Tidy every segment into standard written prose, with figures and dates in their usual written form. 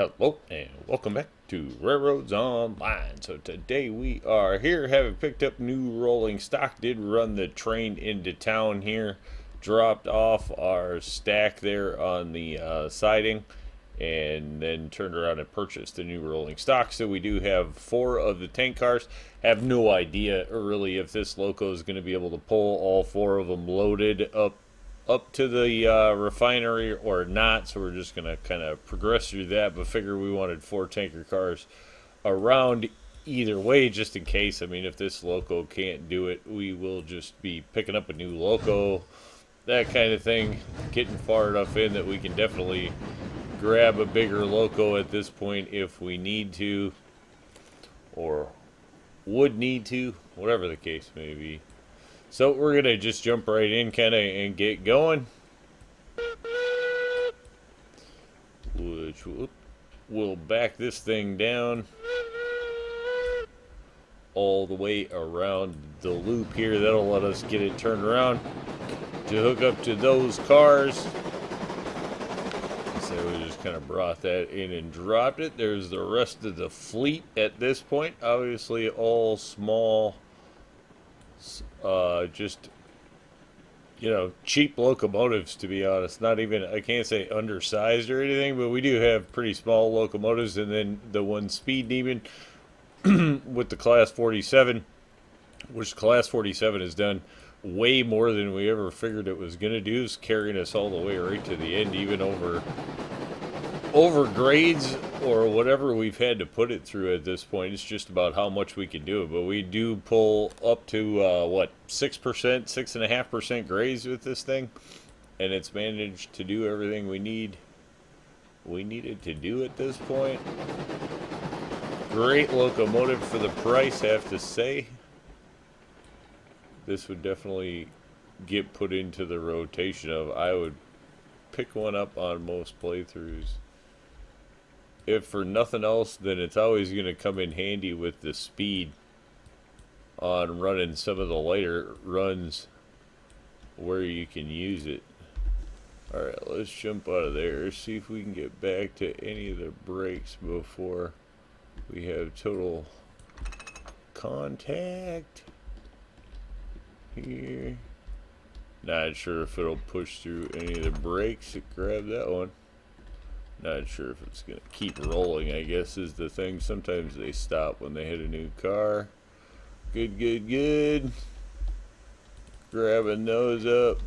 Hello and welcome back to RailRoads Online. So today we are here having picked up new rolling stock. Did run the train into town here, dropped off our stack there on the siding, and then turned around and purchased the new rolling stock. So we do have 4 of the tank cars. Have no idea really if this loco is going to be able to pull all 4 of them loaded up to the refinery or not, so we're just gonna kind of progress through that, but figure we wanted 4 tanker cars around either way just in case. I mean, if this loco can't do it, we will just be picking up a new loco, that kind of thing, getting far enough in that we can definitely grab a bigger loco at this point if we need to, or would need to, whatever the case may be. So we're going to just jump right in kind of and get going. Which will back this thing down all the way around the loop here. That'll let us get it turned around to hook up to those cars. So we just kind of brought that in and dropped it. There's the rest of the fleet at this point. Obviously all small, just, you know, cheap locomotives, to be honest. Not even, I can't say undersized or anything, but we do have pretty small locomotives. And then the one speed demon with the class 47, which class 47 has done way more than we ever figured it was going to do, is carrying us all the way right to the end, even over grades or whatever we've had to put it through at this point. It's just about how much we can do it, but we do pull up to what, 6%, 6.5% grades with this thing, and it's managed to do everything we needed to do at this point. Great locomotive for the price, I have to say. This would definitely get put into the rotation of, I would pick one up on most playthroughs. If for nothing else, then it's always going to come in handy with the speed on running some of the lighter runs where you can use it. Alright, let's jump out of there, see if we can get back to any of the brakes before we have total contact here. Not sure if it'll push through any of the brakes to grab that one. Not sure if it's going to keep rolling, I guess, is the thing. Sometimes they stop when they hit a new car. Good, good, good. Grabbing those up.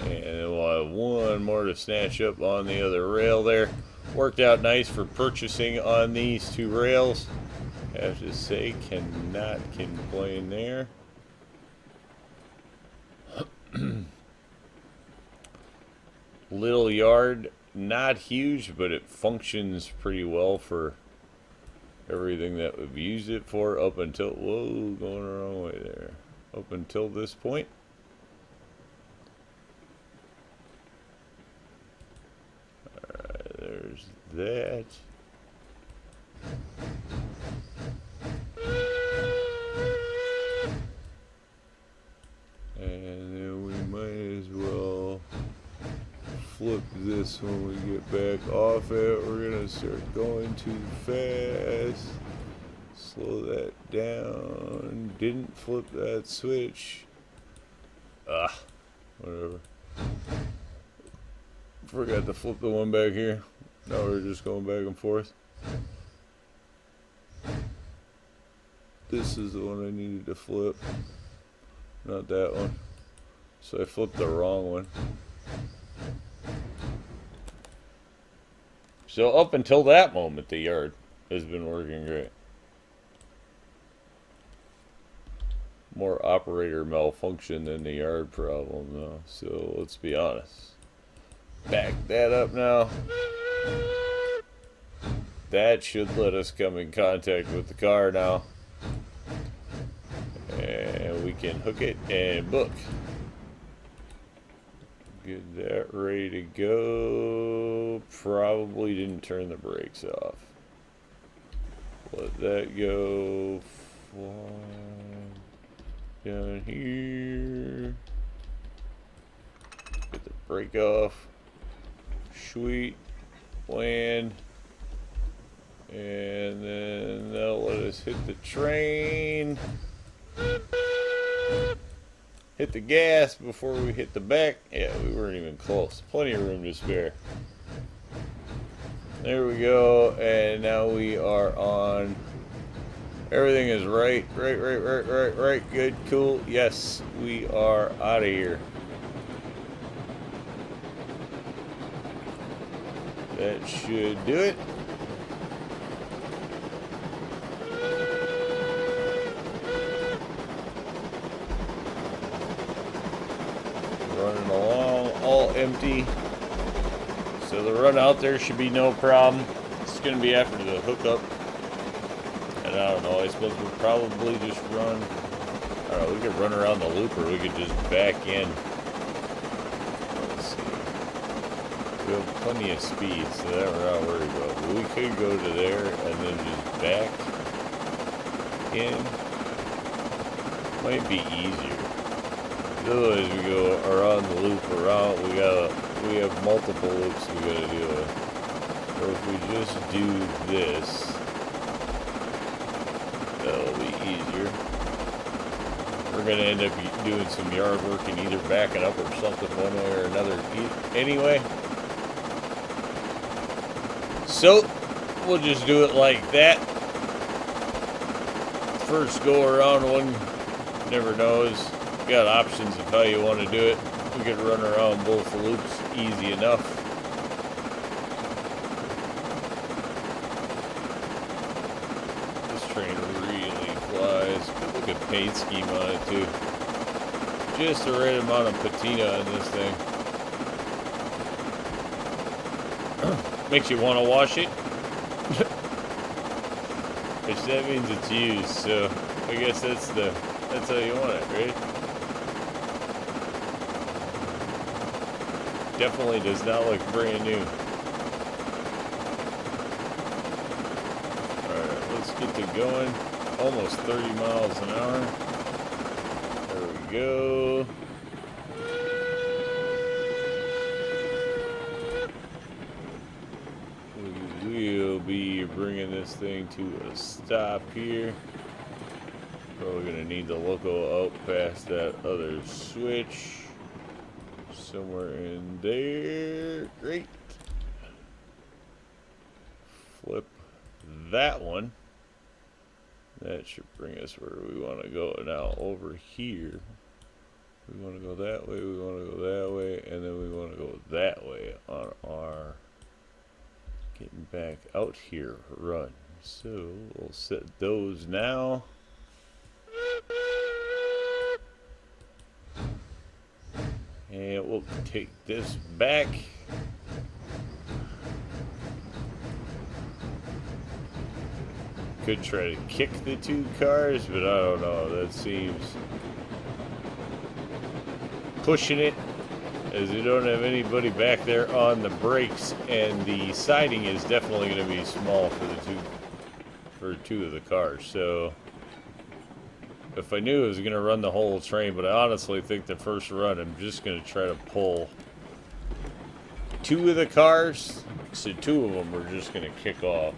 And we'll have one more to snatch up on the other rail there. Worked out nice for purchasing on these 2 rails. I have to say, cannot complain there. Little yard, not huge, but it functions pretty well for everything that we've used it for up until, whoa, going the wrong way there, up until this point. Alright, there's that. And then we might as well flip this when we get back off it. We're gonna start going too fast. Slow that down. Didn't flip that switch. Whatever. Forgot to flip the one back here. Now we're just going back and forth. This is the one I needed to flip. Not that one. So I flipped the wrong one. So up until that moment, the yard has been working great. More operator malfunction than the yard problem, though. So let's be honest. Back that up now. That should let us come in contact with the car now. And we can hook it and book. Get that ready to go. Probably didn't turn the brakes off. Let that go. Down here. Get the brake off. Sweet. Land. And then they'll let us hit the train. Hit the gas before we hit the back. Yeah, we weren't even close. Plenty of room to spare. There we go. And now we are on. Everything is right. Right. Good, cool. Yes, we are out of here. That should do it. Running along, all empty. So the run out there should be no problem. It's going to be after the hookup. And I don't know, I suppose we'll probably just run. I don't know, we could run around the loop or we could just back in. Let's see. We have plenty of speed, so that we're not worried about. But we could go to there and then just back in. Might be easier. Otherwise we go around the loop around. We have multiple loops we gotta deal with. Or if we just do this, that'll be easier. We're gonna end up doing some yard work and either backing up or something one way or another anyway. So we'll just do it like that. First go around one, never knows. Got options of how you want to do it. We could run around both loops easy enough. This train really flies. Look at paint scheme on it too. Just the right amount of patina on this thing. Makes you want to wash it. Which that means it's used, so I guess that's how you want it, right? Definitely does not look brand new. Alright, let's get to going. Almost 30 miles an hour. There we go. We will be bringing this thing to a stop here. Probably gonna need the loco out past that other switch. Somewhere in there. Great. Flip that one. That should bring us where we want to go. Now over here, we want to go that way, we want to go that way, and then we want to go that way on our getting back out here run. So we'll set those now. And we'll take this back. Could try to kick the two cars, but I don't know. That seems pushing it, as we don't have anybody back there on the brakes, and the siding is definitely going to be small for two of the cars. So if I knew I was going to run the whole train, but I honestly think the first run I'm just going to try to pull two of the cars, so two of them are just going to kick off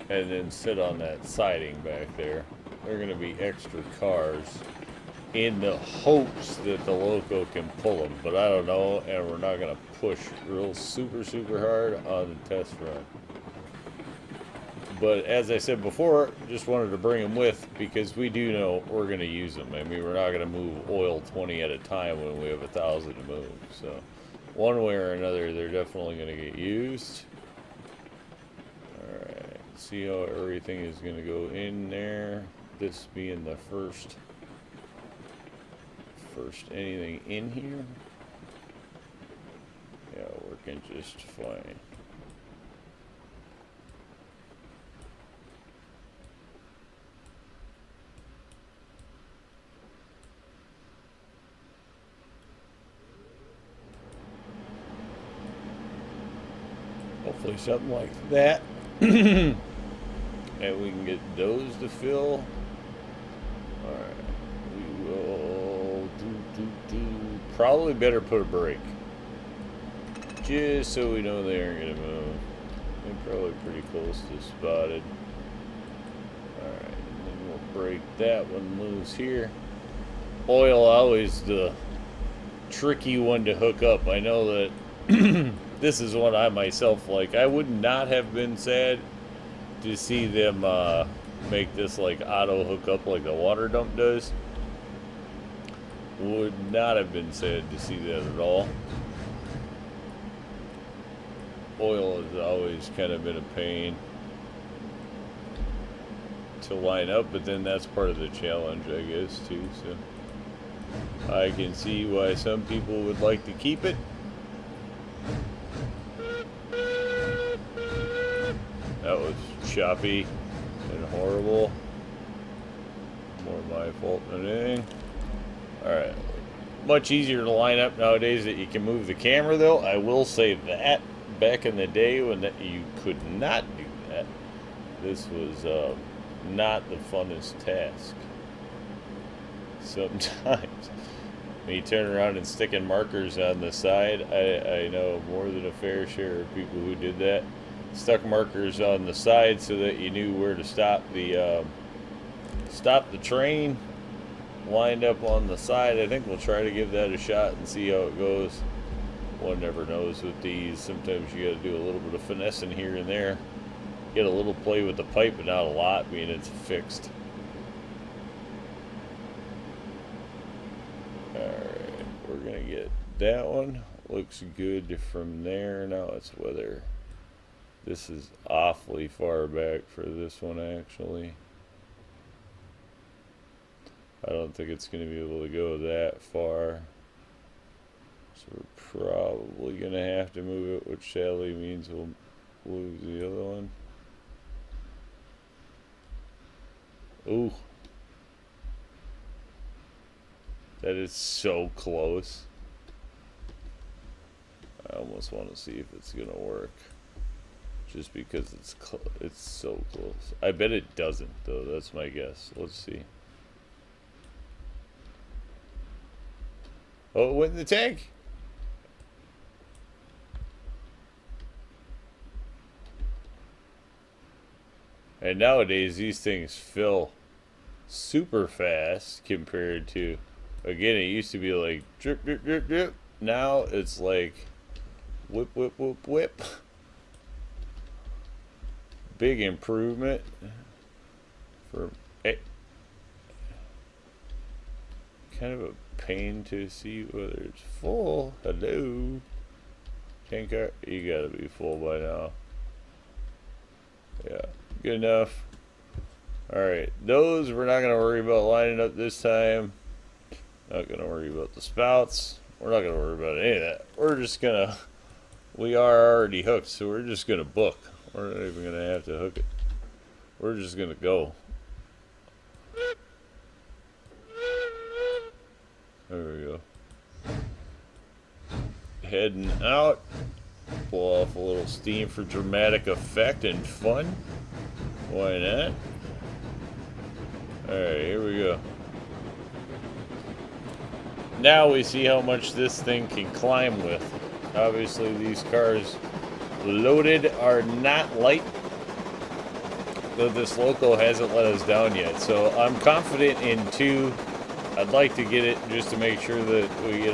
and then sit on that siding back there. They're going to be extra cars in the hopes that the loco can pull them, but I don't know, and we're not going to push real super hard on the test run. But as I said before, just wanted to bring them with because we do know we're going to use them. I mean, we're not going to move oil 20 at a time when we have 1,000 to move. So one way or another, they're definitely going to get used. Alright, see how everything is going to go in there. This being the first anything in here. Yeah, working just fine. Hopefully something like that. And we can get those to fill. Alright. Probably better put a brake. Just so we know they aren't going to move. They're probably pretty close to spotted. Alright, and then we'll break that one loose here. Oil always the tricky one to hook up. I know that this is one I myself like. I would not have been sad to see them make this like auto hookup like the water dump does. Would not have been sad to see that at all. Oil has always kind of been a pain to line up, but then that's part of the challenge, I guess, too. So I can see why some people would like to keep it. That was choppy and horrible. More my fault than anything. Alright. Much easier to line up nowadays that you can move the camera, though. I will say that back in the day when you could not do that, this was not the funnest task. Sometimes when you turn around and sticking markers on the side, I know more than a fair share of people who did that. Stuck markers on the side so that you knew where to stop the train. Lined up on the side. I think we'll try to give that a shot and see how it goes. One never knows with these. Sometimes you got to do a little bit of finessing here and there. Get a little play with the pipe, but not a lot, being it's fixed. Alright, we're going to get that one. Looks good from there. Now it's whether this is awfully far back for this one, actually. I don't think it's going to be able to go that far. So we're probably going to have to move it, which sadly means we'll lose the other one. Ooh. That is so close. I almost want to see if it's going to work. Just because it's so close. I bet it doesn't, though. That's my guess. Let's see. Oh, it went in the tank. And nowadays, these things fill super fast compared to, again, it used to be like drip, drip, drip, drip. Now it's like whip, whip, whip, whip. Big improvement for kind of a pain to see whether it's full. Hello, tanker, you gotta be full by now. Yeah, good enough. Alright, those we're not gonna worry about lining up this time. Not gonna worry about the spouts. We're not gonna worry about any of that. We're just gonna, we are already hooked, so we're just gonna book. We're not even gonna have to hook it. We're just gonna go. There we go. Heading out. Blow off a little steam for dramatic effect and fun. Why not? Alright, here we go. Now we see how much this thing can climb with. Obviously these cars loaded are not light. Though this loco hasn't let us down yet. So I'm confident in 2. I'd like to get it just to make sure that we,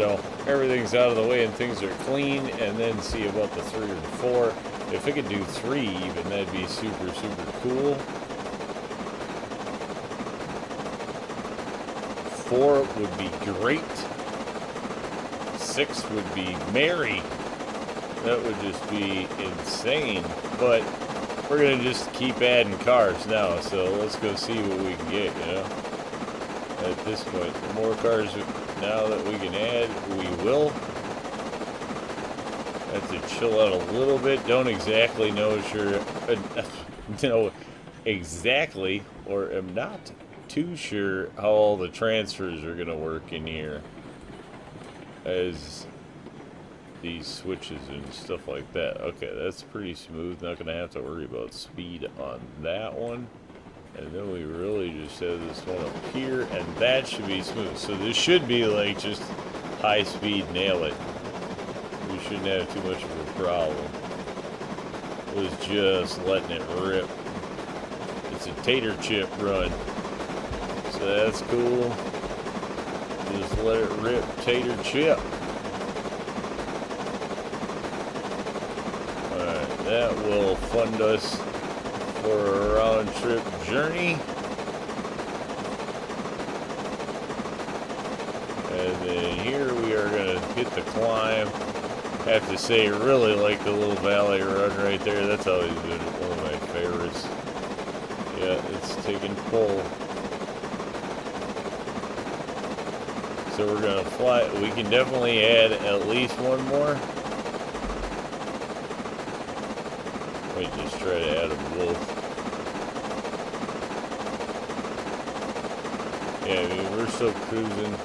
everything's out of the way and things are clean, and then see about the 3 or 4. If we could do 3 even, that'd be super, super cool. 4 would be great. 6 would be merry. That would just be insane. But we're going to just keep adding cars now, so let's go see what we can get, At this point, the more cars now that we can add, we will. Have to chill out a little bit. Don't exactly know exactly, or am not too sure how all the transfers are going to work in here. As these switches and stuff like that. Okay, that's pretty smooth. Not going to have to worry about speed on that one. And then we really just have this one up here, and that should be smooth. So this should be like just high speed nail it. We shouldn't have too much of a problem. It was just letting it rip. It's a tater chip run. So that's cool. Just let it rip, tater chip. Alright, that will fund us for a round trip journey. And then here we are going to hit the climb. I have to say, really like the little valley run right there. That's always been one of my favorites. Yeah, it's taking pull. So we're going to fly. We can definitely add at least one more. Might just try to add them both. Yeah, I mean, we're still cruising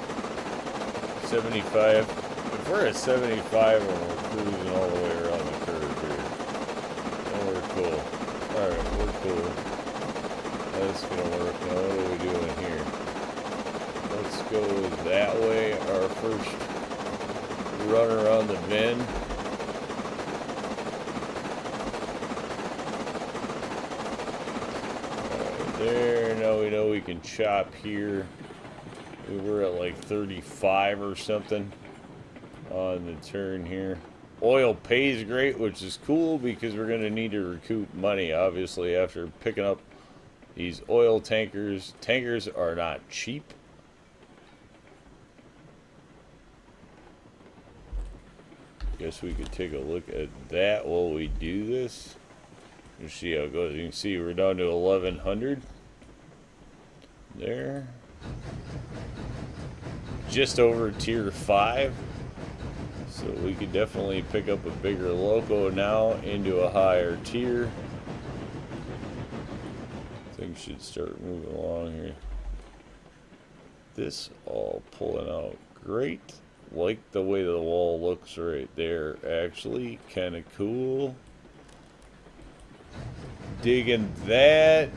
75. If we're at 75 and we're cruising all the way around the curve here, then we're cool. Alright, we're cool. That's gonna work. Now what are we doing here? Let's go that way. Our first run around the bend. Alright, there. Now we know we can chop here. We were at like 35 or something on the turn here. Oil pays great, which is cool because we're going to need to recoup money, obviously, after picking up these oil tankers. Tankers are not cheap. Guess we could take a look at that while we do this. Let's see how it goes. You can see we're down to 1100. There. Just over tier 5. So we could definitely pick up a bigger loco now into a higher tier. Things should start moving along here. This all pulling out great. Like the way the wall looks right there. Actually, kind of cool. Digging that.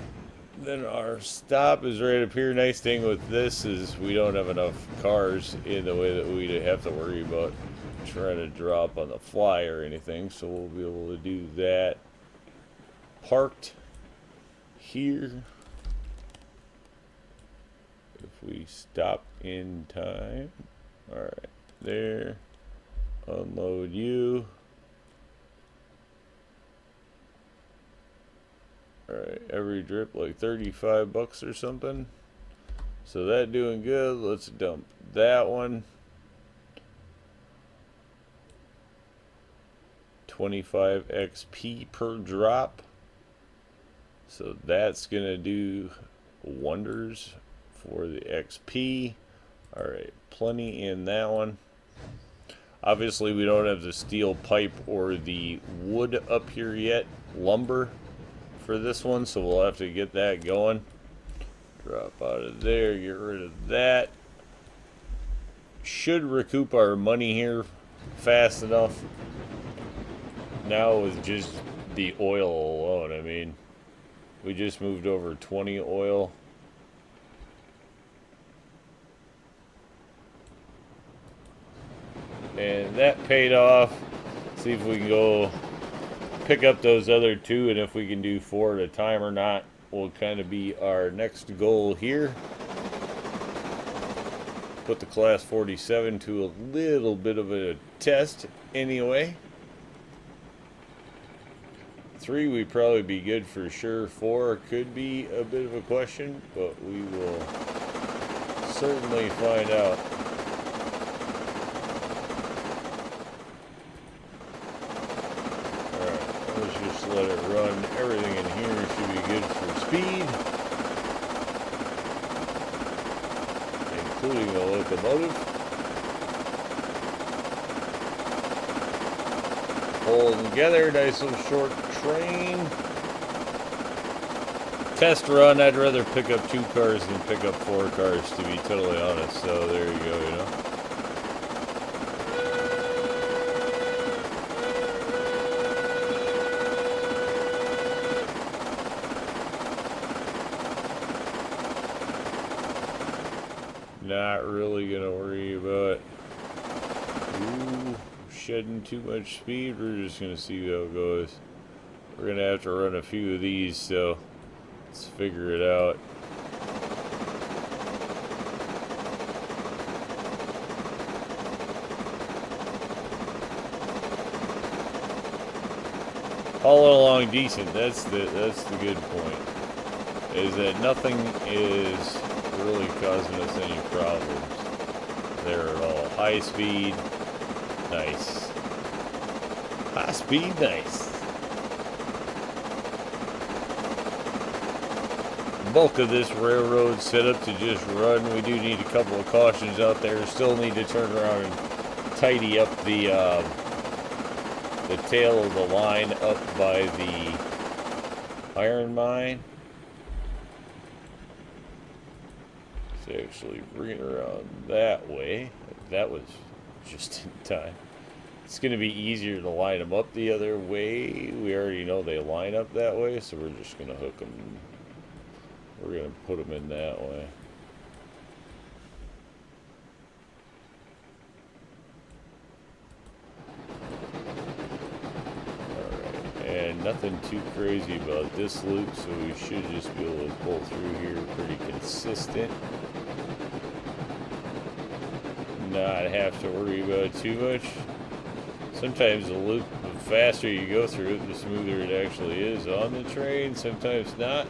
Then our stop is right up here. Nice thing with this is we don't have enough cars in the way that we'd have to worry about trying to drop on the fly or anything. So we'll be able to do that. Parked here. If we stop in time. Alright, there. Unload you. Alright, every drip like 35 bucks or something. So that doing good. Let's dump that one. 25 XP per drop. So that's gonna do wonders for the XP. Alright, plenty in that one. Obviously we don't have the steel pipe or the wood up here yet. Lumber for this one, so we'll have to get that going. Drop out of there, get rid of that. Should recoup our money here fast enough. Now with just the oil alone, I mean, we just moved over 20 oil. And that paid off. See if we can go pick up those other two, and if we can do 4 at a time or not will kind of be our next goal here. Put the class 47 to a little bit of a test anyway. 3 we'd probably be good for sure. 4 could be a bit of a question, but we will certainly find out. Just let it run. Everything in here should be good for speed, including the locomotive. Holding together, nice little short train. Test run, I'd rather pick up 2 cars than pick up 4 cars, to be totally honest. So there you go, you know. Not really gonna worry about Ooh, shedding too much speed. We're just gonna see how it goes. We're gonna have to run a few of these, so let's figure it out. Hauling along decent. That's the good point. Is that nothing is really causing us any problems there at all. High speed, nice. High speed, nice. Bulk of this railroad set up to just run. We do need a couple of cautions out there. Still need to turn around and tidy up the tail of the line up by the iron mine. Let's actually bring it around that way. That was just in time. It's going to be easier to line them up the other way. We already know they line up that way, so we're just going to hook them. We're going to put them in that way. And nothing too crazy about this loop, so we should just be able to pull through here pretty consistent. Not have to worry about too much. Sometimes the loop, the faster you go through it, the smoother it actually is on the train. Sometimes not.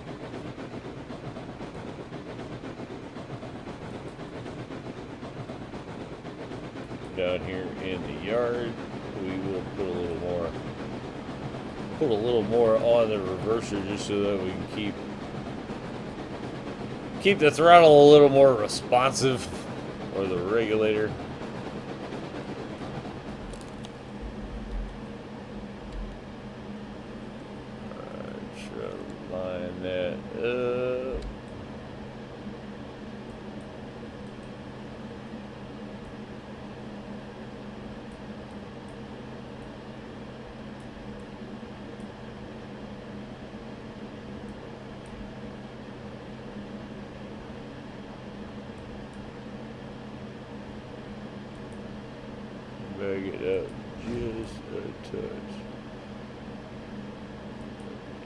Down here in the yard, we will put a little more on the reverser just so that we can keep the throttle a little more responsive, or the regulator. Try to line that up. Bag it up just a touch.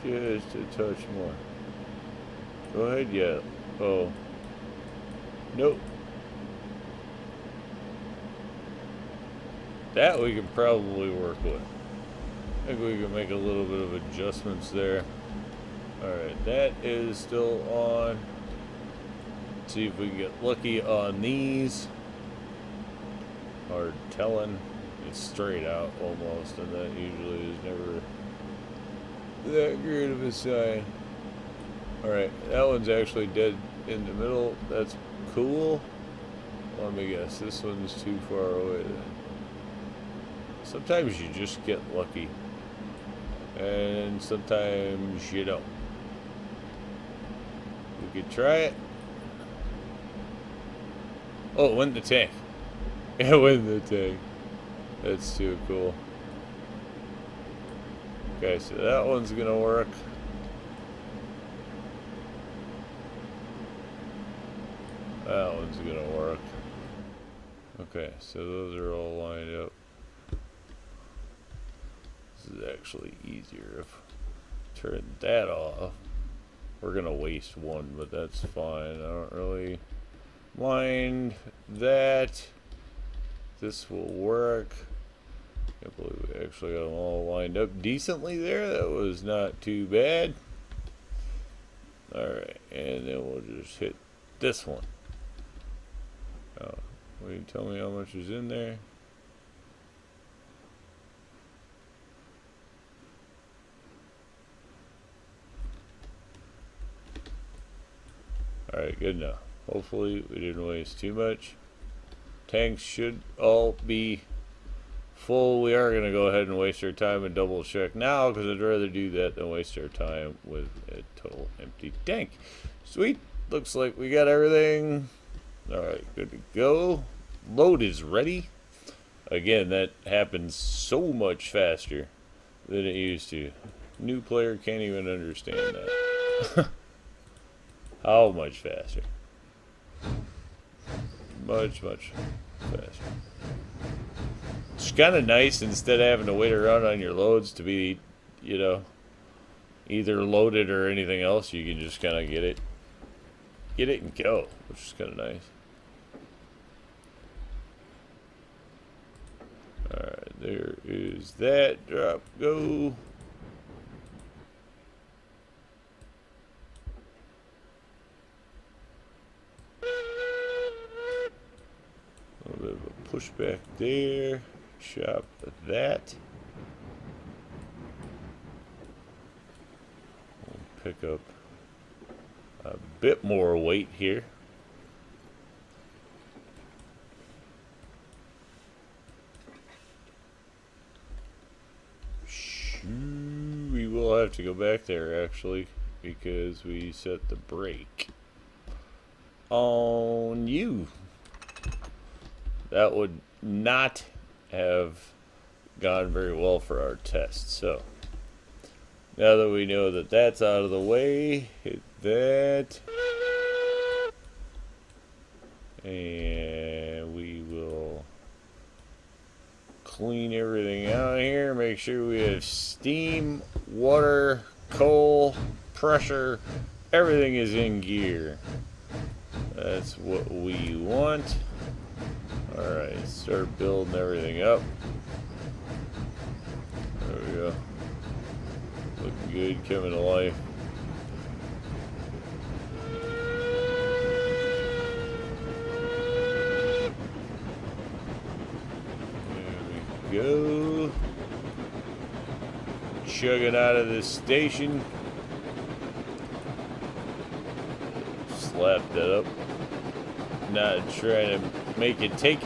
Just a touch more. Go ahead, yeah. Oh. Nope. That we could probably work with. I think we can make a little bit of adjustments there. Alright, that is still on. Let's see if we can get lucky on these. Hard telling. It's straight out almost, and that usually is never that great of a sign. Alright, that one's actually dead in the middle. That's cool. Let me guess, this one's too far away then. Sometimes you just get lucky, and sometimes you don't. We could try it. Oh, it went in the tank. It went in the tank. That's too cool. Okay, so that one's gonna work. That one's gonna work. Okay, so those are all lined up. This is actually easier if I turn that off. We're gonna waste one, but that's fine. I don't really mind that. This will work. Can't believe we actually got them all lined up decently there. That was not too bad. Alright, and then we'll just hit this one. Oh, will you tell me how much is in there? Alright, good enough. Hopefully we didn't waste too much. Tanks should all be full. We are going to go ahead and waste our time and double check now, because I'd rather do that than waste our time with a total empty tank. Sweet. Looks like we got everything. Alright, good to go. Load is ready. Again, that happens so much faster than it used to. New player can't even understand that. How much faster? Much faster. It's kind of nice instead of having to wait around on your loads to be, you know, either loaded or anything else. You can just kind of get it and go, which is kind of nice. Alright, there is that. Drop, go. A little bit of a pushback there. Chop that. We'll pick up a bit more weight here. We will have to go back there actually because we set the brake on you. That would not have gone very well for our test. So now that we know that that's out of the way, hit that. And we will clean everything out here. Make sure we have steam, water, coal, pressure. Everything is in gear. That's what we want. Alright, start building everything up. There we go. Looking good, coming to life. There we go. Chugging out of this station. Slap that up. Not trying to make it take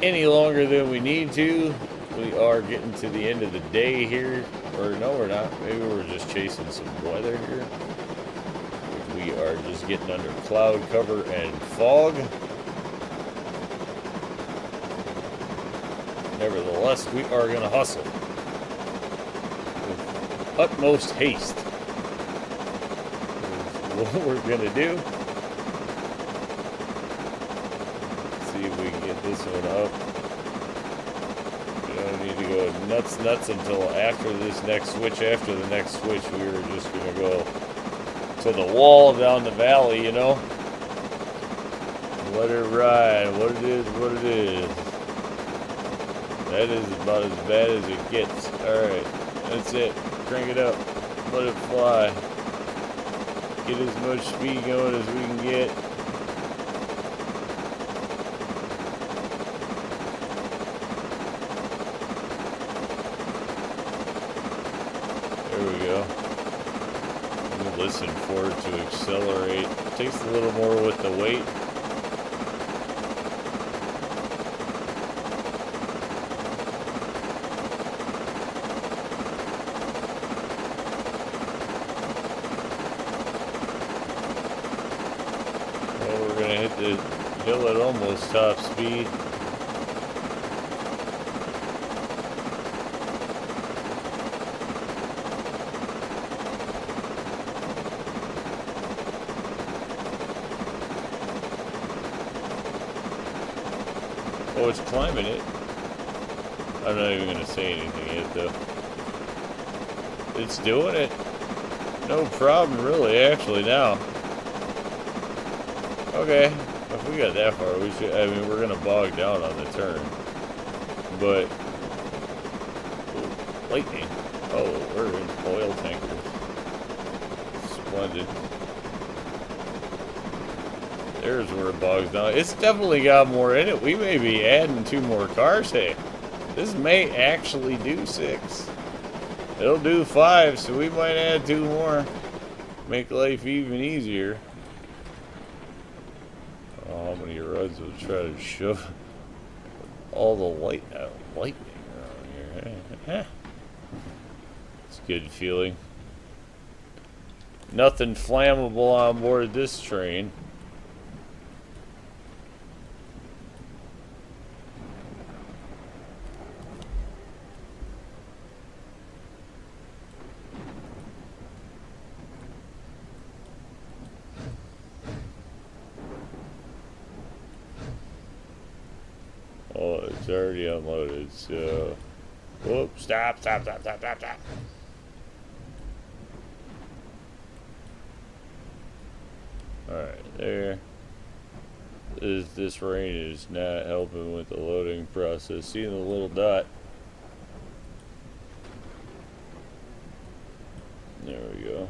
any longer than we need to. We are getting to the end of the day here. Or no, we're not. Maybe we're just chasing some weather here. We are just getting under cloud cover and fog. Nevertheless, we are going to hustle with utmost haste. That's what we're going to do. If we can get this one up. We don't need to go nuts until after this next switch. After the next switch, we were just going to go to the wall down the valley, you know. Let it ride. What it is. That is about as bad as it gets. Alright, that's it. Crank it up. Let it fly. Get as much speed going as we can get. Listen for it to accelerate. It takes a little more with the weight. Well, we're gonna hit the hill at almost top speed. Oh, it's climbing it. I'm not even going to say anything yet, though. It's doing it. No problem, really, actually, now. Okay. If we got that far, we should... I mean, we're going to bog down on the turn. But... Ooh, lightning. Oh, we're in oil tankers. Splendid. There's where it bogs down. It's definitely got more in it. We may be adding 2 more cars. Hey, this may actually do 6. It'll do 5, so we might add 2 more. Make life even easier. Oh, how many roads will try to shove all the lightning around here? It's a good feeling. Nothing flammable on board this train. already unloaded, so... Whoop, stop. Alright, there. This rain is not helping with the loading process. See the little dot? There we go.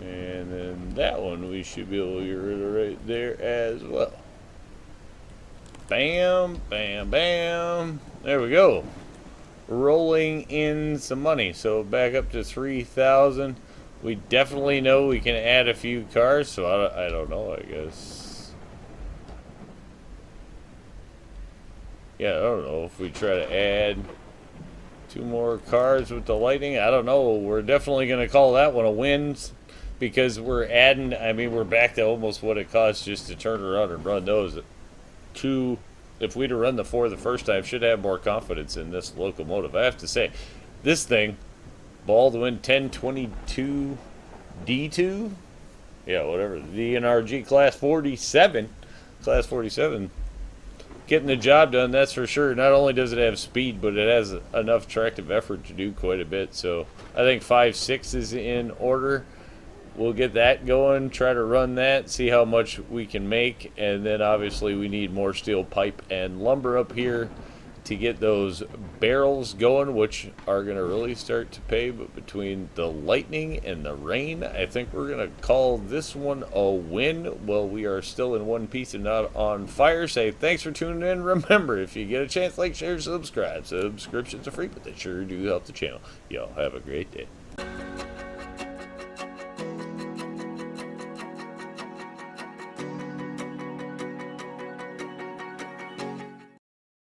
And then that one we should be able to get rid of right there as well. Bam, bam, bam. There we go. Rolling in some money. So back up to 3,000. We definitely know we can add a few cars, so I don't know, I guess. Yeah, I don't know if we try to add 2 more cars with the lightning. I don't know. We're definitely going to call that one a win because we're adding, I mean, we're back to almost what it costs just to turn around and run those. If we'd have run the 4 the first time, should have more confidence in this locomotive. I have to say, this thing, Baldwin 1022 D2, yeah, whatever, the DNRG Class 47, getting the job done, that's for sure. Not only does it have speed, but it has enough tractive effort to do quite a bit. So I think 5.6 is in order. We'll get that going, try to run that, see how much we can make, and then obviously we need more steel pipe and lumber up here to get those barrels going, which are going to really start to pay. But between the lightning and the rain, I think we're going to call this one a win. Well, we are still in one piece and not on fire. Say thanks for tuning in. Remember, if you get a chance, like, share, subscribe. Subscriptions are free, but they sure do help the channel. Y'all have a great day.